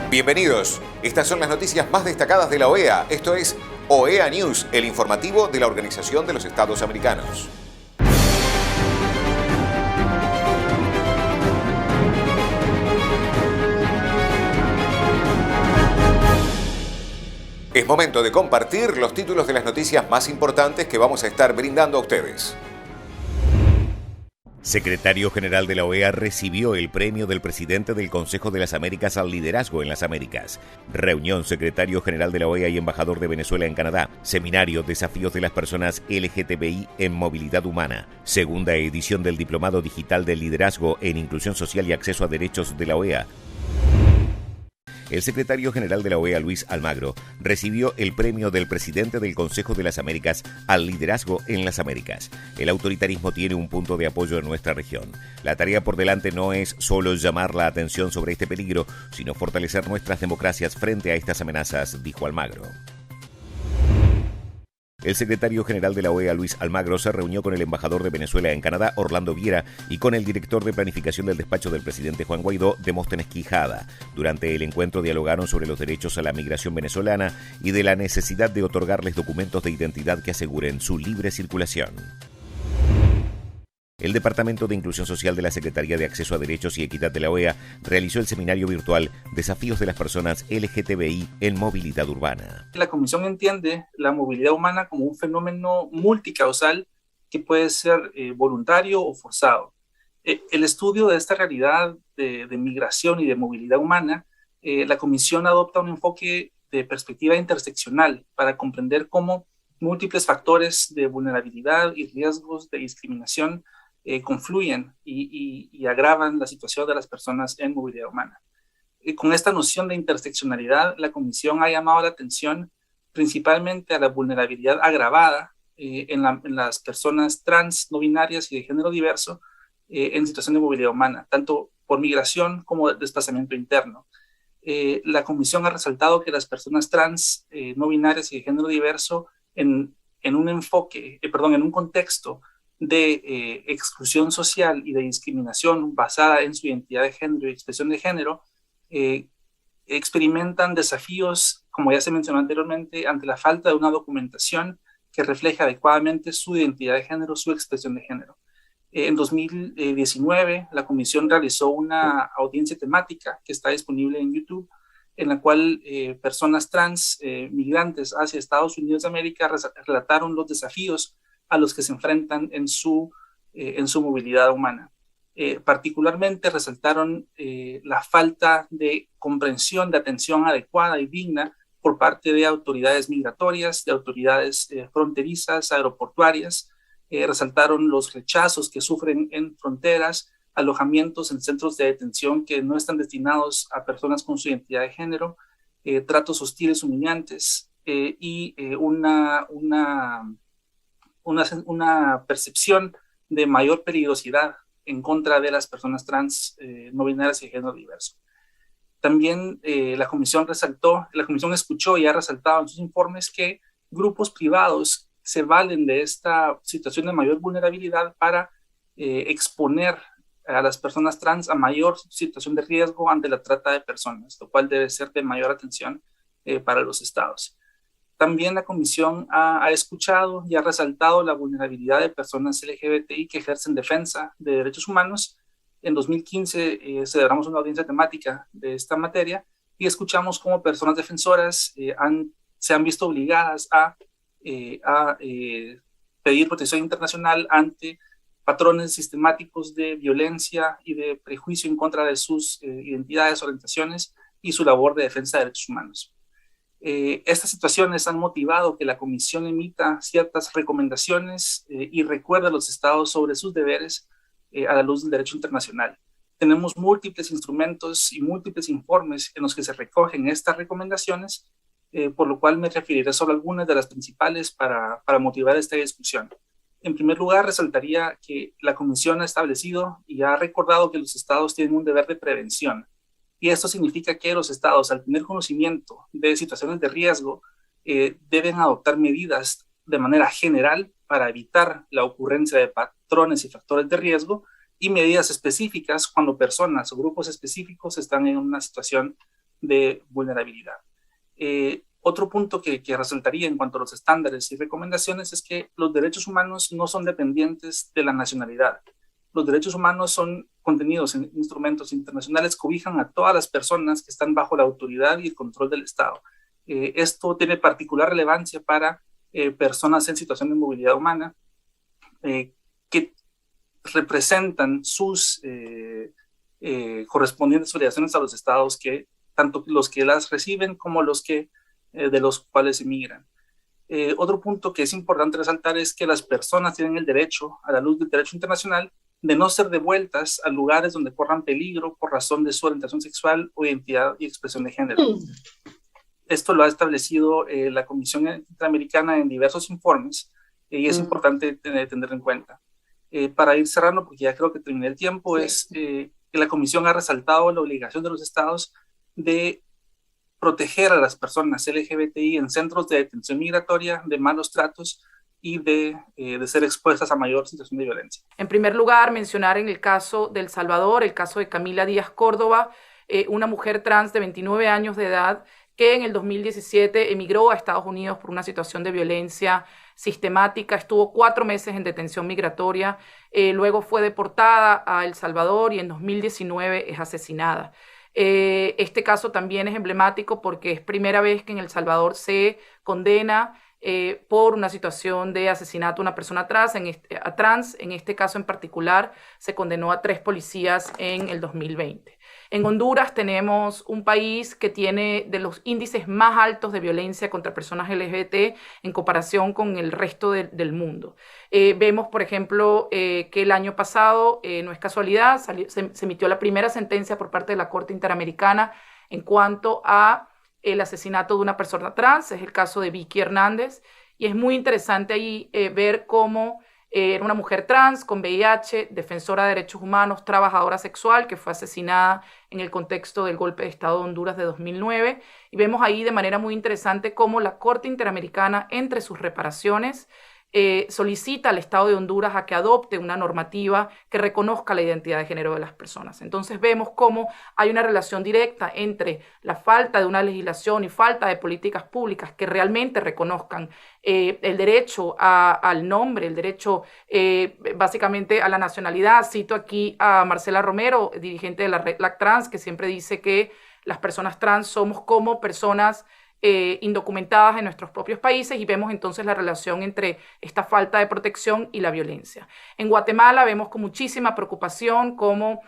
Bienvenidos. Estas son las noticias más destacadas de la OEA. Esto es OEA News, el informativo de la Organización de los Estados Americanos. Es momento de compartir los títulos de las noticias más importantes que vamos a estar brindando a ustedes. Secretario General de la OEA recibió el premio del presidente del Consejo de las Américas al liderazgo en las Américas. Reunión Secretario General de la OEA y embajador de Venezuela en Canadá. Seminario Desafíos de las personas LGTBI en movilidad humana. Segunda edición del Diplomado Digital del Liderazgo en Inclusión Social y Acceso a Derechos de la OEA. El secretario general de la OEA, Luis Almagro, recibió el premio del presidente del Consejo de las Américas al liderazgo en las Américas. El autoritarismo tiene un punto de apoyo en nuestra región. La tarea por delante no es solo llamar la atención sobre este peligro, sino fortalecer nuestras democracias frente a estas amenazas, dijo Almagro. El secretario general de la OEA, Luis Almagro, se reunió con el embajador de Venezuela en Canadá, Orlando Viera, y con el director de planificación del despacho del presidente Juan Guaidó, Demóstenes Quijada. Durante el encuentro dialogaron sobre los derechos a la migración venezolana y de la necesidad de otorgarles documentos de identidad que aseguren su libre circulación. El Departamento de Inclusión Social de la Secretaría de Acceso a Derechos y Equidad de la OEA realizó el seminario virtual Desafíos de las personas LGTBI en movilidad urbana. La Comisión entiende la movilidad humana como un fenómeno multicausal que puede ser voluntario o forzado. El estudio de esta realidad de migración y de movilidad humana, la Comisión adopta un enfoque de perspectiva interseccional para comprender cómo múltiples factores de vulnerabilidad y riesgos de discriminación confluyen y agravan la situación de las personas en movilidad humana. Con esta noción de interseccionalidad, la Comisión ha llamado la atención principalmente a la vulnerabilidad agravada en las personas trans, no binarias y de género diverso en situación de movilidad humana, tanto por migración como desplazamiento interno. La Comisión ha resaltado que las personas trans, no binarias y de género diverso en un contexto de exclusión social y de discriminación basada en su identidad de género y expresión de género, experimentan desafíos, como ya se mencionó anteriormente, ante la falta de una documentación que refleje adecuadamente su identidad de género, su expresión de género. En 2019, la Comisión realizó una audiencia temática que está disponible en YouTube, en la cual personas trans migrantes hacia Estados Unidos de América relataron los desafíos a los que se enfrentan en su movilidad humana. Particularmente resaltaron la falta de comprensión, de atención adecuada y digna por parte de autoridades migratorias, de autoridades fronterizas, aeroportuarias. Resaltaron los rechazos que sufren en fronteras, alojamientos en centros de detención que no están destinados a personas con su identidad de género, tratos hostiles, humillantes y una percepción de mayor peligrosidad en contra de las personas trans, no binarias y de género diverso. También la Comisión escuchó y ha resaltado en sus informes que grupos privados se valen de esta situación de mayor vulnerabilidad para exponer a las personas trans a mayor situación de riesgo ante la trata de personas, lo cual debe ser de mayor atención para los estados. También la Comisión ha escuchado y ha resaltado la vulnerabilidad de personas LGBTI que ejercen defensa de derechos humanos. En 2015 celebramos una audiencia temática de esta materia y escuchamos cómo personas defensoras se han visto obligadas a pedir protección internacional ante patrones sistemáticos de violencia y de prejuicio en contra de sus identidades, orientaciones y su labor de defensa de derechos humanos. Estas situaciones han motivado que la Comisión emita ciertas recomendaciones y recuerde a los estados sobre sus deberes a la luz del derecho internacional. Tenemos múltiples instrumentos y múltiples informes en los que se recogen estas recomendaciones, por lo cual me referiré solo a algunas de las principales para motivar esta discusión. En primer lugar, resaltaría que la Comisión ha establecido y ha recordado que los estados tienen un deber de prevención. Y esto significa que los estados, al tener conocimiento de situaciones de riesgo, deben adoptar medidas de manera general para evitar la ocurrencia de patrones y factores de riesgo y medidas específicas cuando personas o grupos específicos están en una situación de vulnerabilidad. Otro punto que resaltaría en cuanto a los estándares y recomendaciones es que los derechos humanos no son dependientes de la nacionalidad. Los derechos humanos son contenidos en instrumentos internacionales, cobijan a todas las personas que están bajo la autoridad y el control del Estado. Esto tiene particular relevancia para personas en situación de movilidad humana que representan sus correspondientes obligaciones a los estados, que tanto los que las reciben como los que de los cuales emigran. Otro punto que es importante resaltar es que las personas tienen el derecho, a la luz del derecho internacional, de no ser devueltas a lugares donde corran peligro por razón de su orientación sexual o identidad y expresión de género. Esto lo ha establecido la Comisión Interamericana en diversos informes y es importante tenerlo en cuenta. Para ir cerrando, porque ya creo que terminé el tiempo, es que la Comisión ha resaltado la obligación de los estados de proteger a las personas LGBTI en centros de detención migratoria de malos tratos y de ser expuestas a mayor situación de violencia. En primer lugar, mencionar en el caso de El Salvador, el caso de Camila Díaz Córdoba, una mujer trans de 29 años de edad que en el 2017 emigró a Estados Unidos por una situación de violencia sistemática, estuvo 4 meses en detención migratoria, luego fue deportada a El Salvador y en 2019 es asesinada. Este caso también es emblemático porque es primera vez que en El Salvador se condena por una situación de asesinato a una persona trans. En este caso en particular se condenó a 3 policías en el 2020. En Honduras tenemos un país que tiene de los índices más altos de violencia contra personas LGBT en comparación con el resto del mundo. Vemos, por ejemplo, que el año pasado, no es casualidad, se emitió la primera sentencia por parte de la Corte Interamericana en cuanto a el asesinato de una persona trans, es el caso de Vicky Hernández, y es muy interesante ahí ver cómo era una mujer trans con VIH, defensora de derechos humanos, trabajadora sexual, que fue asesinada en el contexto del golpe de Estado de Honduras de 2009, y vemos ahí de manera muy interesante cómo la Corte Interamericana, entre sus reparaciones, solicita al Estado de Honduras a que adopte una normativa que reconozca la identidad de género de las personas. Entonces vemos cómo hay una relación directa entre la falta de una legislación y falta de políticas públicas que realmente reconozcan el derecho al nombre, el derecho básicamente a la nacionalidad. Cito aquí a Marcela Romero, dirigente de la Red LAC Trans, que siempre dice que las personas trans somos como personas indocumentadas en nuestros propios países, y vemos entonces la relación entre esta falta de protección y la violencia. En Guatemala vemos con muchísima preocupación cómo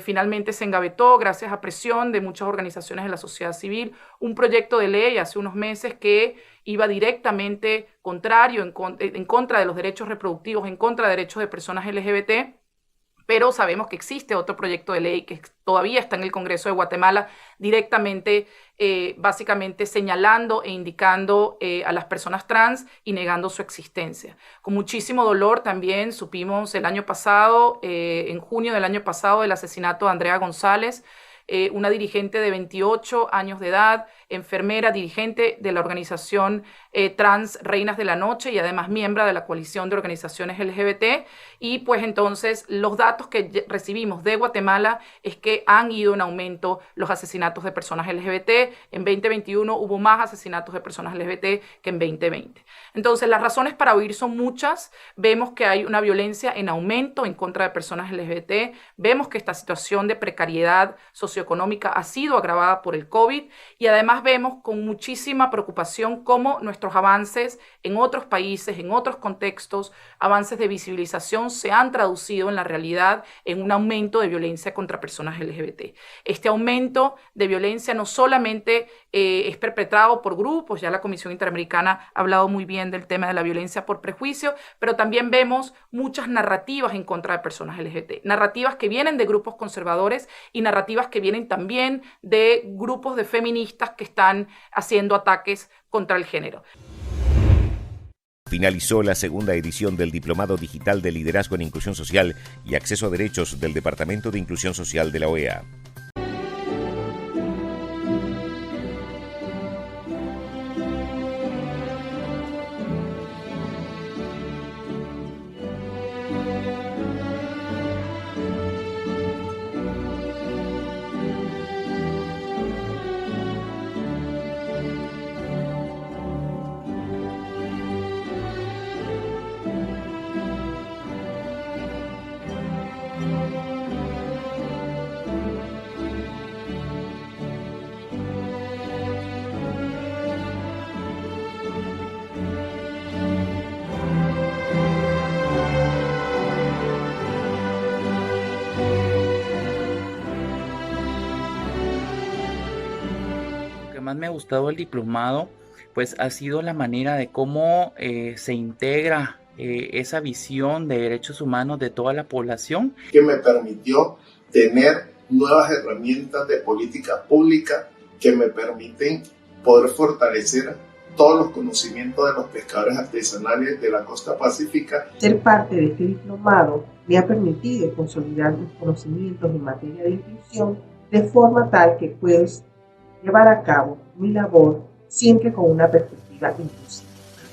finalmente se engavetó, gracias a presión de muchas organizaciones de la sociedad civil, un proyecto de ley hace unos meses que iba directamente contrario, en contra de los derechos reproductivos, en contra de derechos de personas LGBT. Pero sabemos que existe otro proyecto de ley que todavía está en el Congreso de Guatemala, directamente, básicamente señalando e indicando a las personas trans y negando su existencia. Con muchísimo dolor también supimos el año pasado, en junio del año pasado, el asesinato de Andrea González, una dirigente de 28 años de edad, enfermera, dirigente de la organización Trans Reinas de la Noche y además miembro de la coalición de organizaciones LGBT. Y pues entonces los datos que recibimos de Guatemala es que han ido en aumento los asesinatos de personas LGBT. En 2021 hubo más asesinatos de personas LGBT que en 2020. Entonces las razones para huir son muchas. Vemos que hay una violencia en aumento en contra de personas LGBT. Vemos que esta situación de precariedad socioeconómica ha sido agravada por el COVID, y además vemos con muchísima preocupación cómo nuestros avances en otros países, en otros contextos, avances de visibilización se han traducido en la realidad en un aumento de violencia contra personas LGBT. Este aumento de violencia no solamente es perpetrado por grupos, ya la Comisión Interamericana ha hablado muy bien del tema de la violencia por prejuicio, pero también vemos muchas narrativas en contra de personas LGBT, narrativas que vienen de grupos conservadores y narrativas que vienen también de grupos de feministas que están haciendo ataques contra el género. Finalizó la segunda edición del Diplomado Digital de Liderazgo en Inclusión Social y Acceso a Derechos del Departamento de Inclusión Social de la OEA. más me ha gustado el diplomado, pues ha sido la manera de cómo se integra esa visión de derechos humanos de toda la población. Que me permitió tener nuevas herramientas de política pública que me permiten poder fortalecer todos los conocimientos de los pescadores artesanales de la costa pacífica. Ser parte de este diplomado me ha permitido consolidar mis conocimientos en materia de inclusión de forma tal que puedo llevar a cabo mi labor siempre con una perspectiva inclusiva.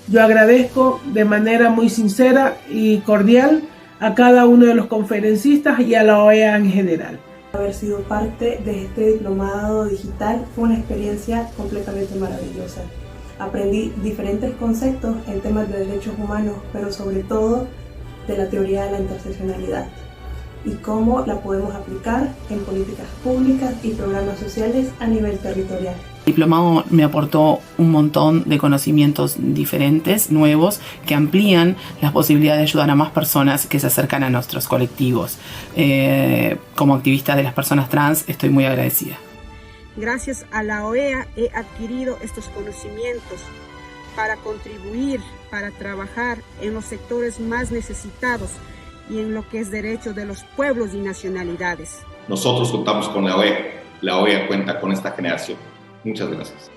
Yo agradezco de manera muy sincera y cordial a cada uno de los conferencistas y a la OEA en general. Haber sido parte de este diplomado digital fue una experiencia completamente maravillosa. Aprendí diferentes conceptos en temas de derechos humanos, pero sobre todo de la teoría de la interseccionalidad y cómo la podemos aplicar en políticas públicas y programas sociales a nivel territorial. El diplomado me aportó un montón de conocimientos diferentes, nuevos, que amplían las posibilidades de ayudar a más personas que se acercan a nuestros colectivos. Como activista de las personas trans, estoy muy agradecida. Gracias a la OEA he adquirido estos conocimientos para contribuir, para trabajar en los sectores más necesitados y en lo que es derecho de los pueblos y nacionalidades. Nosotros contamos con la OEA. La OEA cuenta con esta generación. Muchas gracias.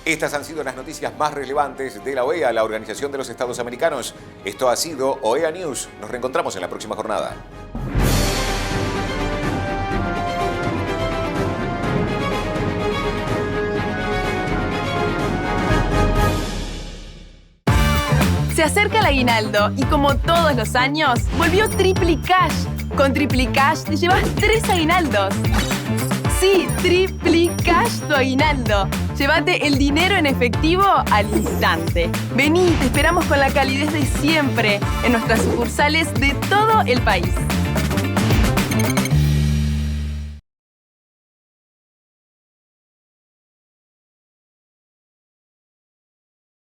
Estas han sido las noticias más relevantes de la OEA, la Organización de los Estados Americanos. Esto ha sido OEA News. Nos reencontramos en la próxima jornada. Se acerca el aguinaldo y como todos los años, volvió Triple Cash. Con Triple Cash te llevas 3 aguinaldos. Sí, Triple Cash tu aguinaldo. Llévate el dinero en efectivo al instante. Vení, te esperamos con la calidez de siempre en nuestras sucursales de todo el país.